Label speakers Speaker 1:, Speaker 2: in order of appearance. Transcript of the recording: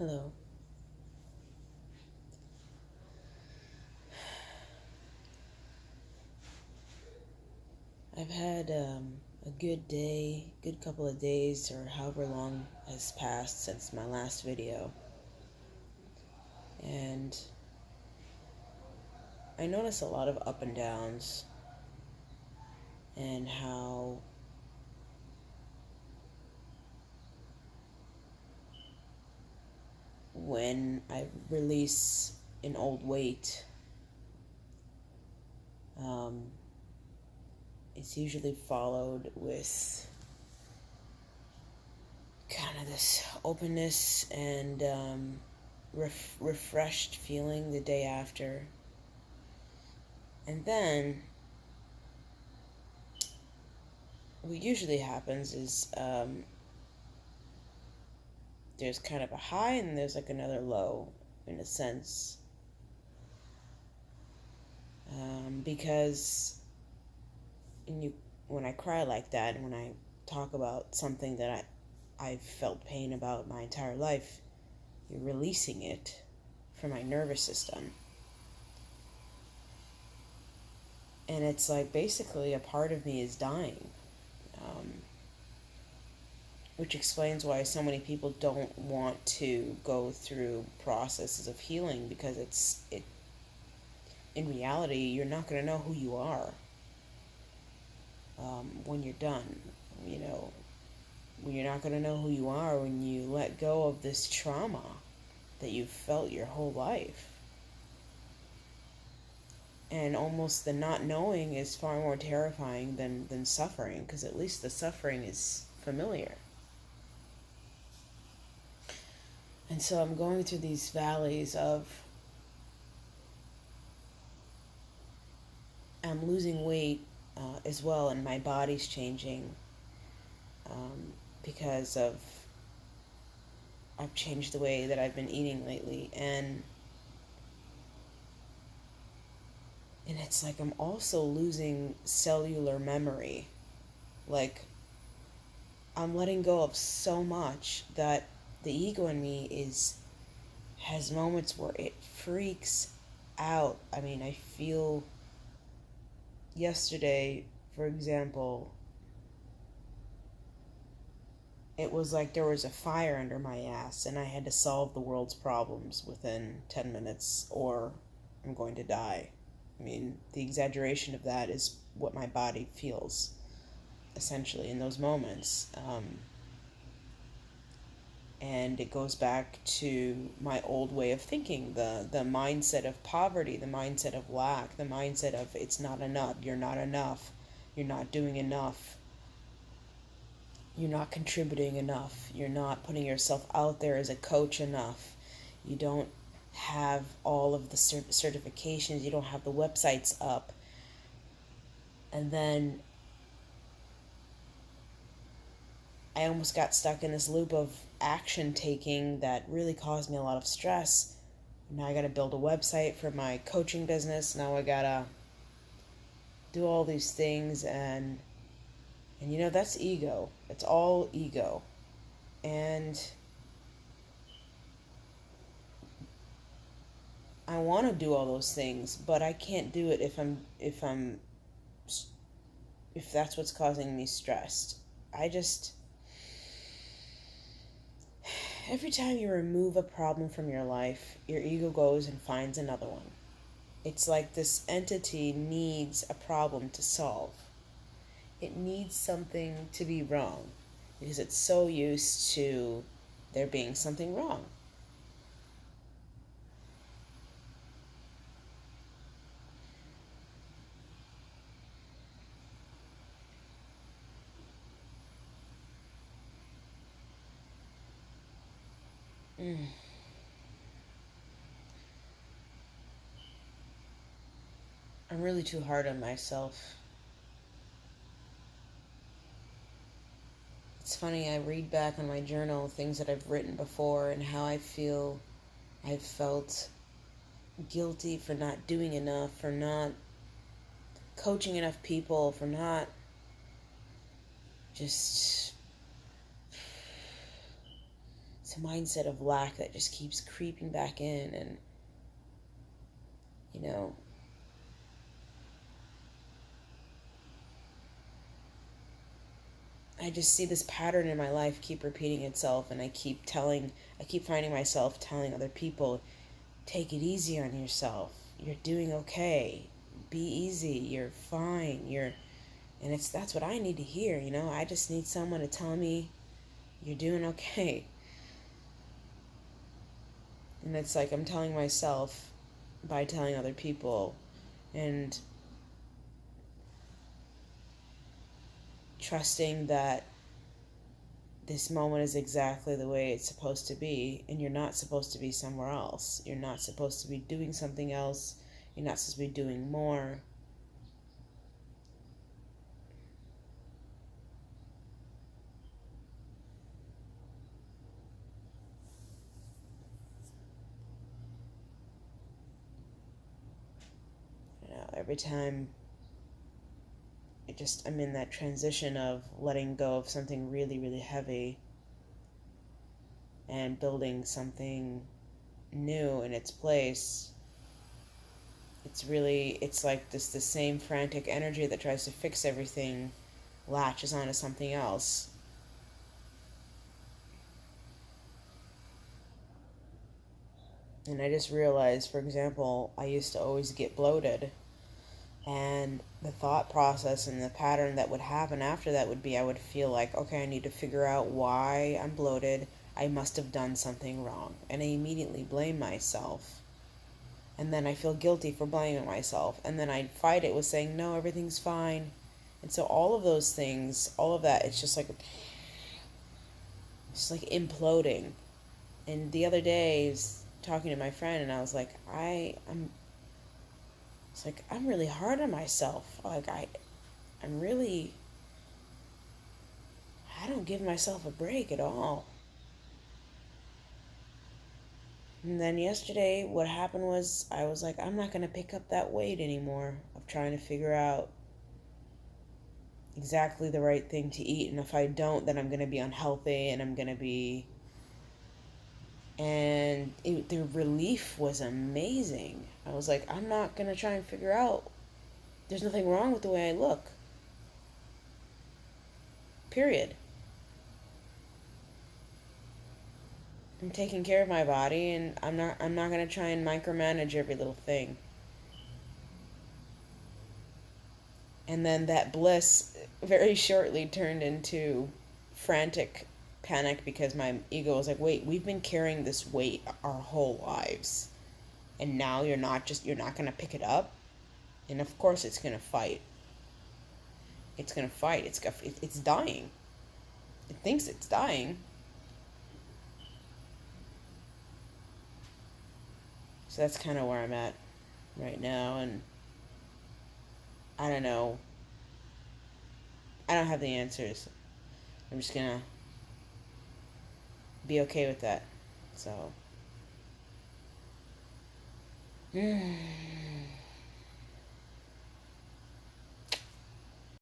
Speaker 1: Hello. I've had a good day, good couple of days, or however long has passed since my last video. And I notice a lot of up and downs, and how when I release an old weight, um, it's usually followed with kind of this openness and refreshed feeling the day after. And then what usually happens is there's kind of a high and there's like another low, in a sense, because when I cry like that, and when I talk about something that I've felt pain about my entire life, you're releasing it from my nervous system. And it's like basically a part of me is dying, which explains why so many people don't want to go through processes of healing, because in reality, you're not going to know who you are when you're done. You know, you're not going to know who you are when you let go of this trauma that you've felt your whole life. And almost the not knowing is far more terrifying than suffering, because at least the suffering is familiar. And so I'm going through these valleys of I'm losing weight as well, and my body's changing because of I've changed the way that I've been eating lately, and it's like I'm also losing cellular memory. Like, I'm letting go of so much that the ego in me has moments where it freaks out. I mean, I feel yesterday, for example, it was like there was a fire under my ass and I had to solve the world's problems within 10 minutes or I'm going to die. I mean, the exaggeration of that is what my body feels, essentially, in those moments. And it goes back to my old way of thinking, the mindset of poverty, the mindset of lack, the mindset of it's not enough, you're not enough, you're not doing enough, you're not contributing enough, you're not putting yourself out there as a coach enough, you don't have all of the certifications, you don't have the websites up. And then I almost got stuck in this loop of action taking that really caused me a lot of stress. Now I gotta build a website for my coaching business. Now I gotta do all these things, and that's ego. It's all ego. And I want to do all those things, but I can't do it if that's what's causing me stress. I just Every time you remove a problem from your life, your ego goes and finds another one. It's like this entity needs a problem to solve. It needs something to be wrong because it's so used to there being something wrong. Mm. I'm really too hard on myself. It's funny, I read back on my journal things that I've written before and how I've felt guilty for not doing enough, for not coaching enough people, for not just it's a mindset of lack that just keeps creeping back in. And, you know, I just see this pattern in my life keep repeating itself, and I keep finding myself telling other people, take it easy on yourself. You're doing okay. Be easy. You're fine. And that's what I need to hear, you know? I just need someone to tell me you're doing okay. And it's like I'm telling myself by telling other people, and trusting that this moment is exactly the way it's supposed to be, and you're not supposed to be somewhere else. You're not supposed to be doing something else. You're not supposed to be doing more. You know, every time I'm in that transition of letting go of something really, really heavy and building something new in its place. It's like the same frantic energy that tries to fix everything latches onto something else. And I just realized, for example, I used to always get bloated. And the thought process and the pattern that would happen after that would be I would feel like, okay, I need to figure out why I'm bloated. I must have done something wrong. And I immediately blame myself. And then I feel guilty for blaming myself. And then I fight it with saying, no, everything's fine. And so all of those things, all of that, it's just like imploding. And the other day, I was talking to my friend, and I was like, I'm really hard on myself. Like I'm really, I don't give myself a break at all. And then yesterday, what happened was I was like, I'm not going to pick up that weight anymore of trying to figure out exactly the right thing to eat. And if I don't, then I'm going to be unhealthy, and I'm going to be. And the relief was amazing. I was like, I'm not going to try and figure out. There's nothing wrong with the way I look. Period. I'm taking care of my body, and I'm not going to try and micromanage every little thing. And then that bliss very shortly turned into frantic panic, because my ego was like, wait, we've been carrying this weight our whole lives. And now you're not going to pick it up? And of course it's going to fight. It's going to fight. It's dying. It thinks it's dying. So that's kind of where I'm at right now, and I don't know. I don't have the answers. I'm just gonna be okay with that. So.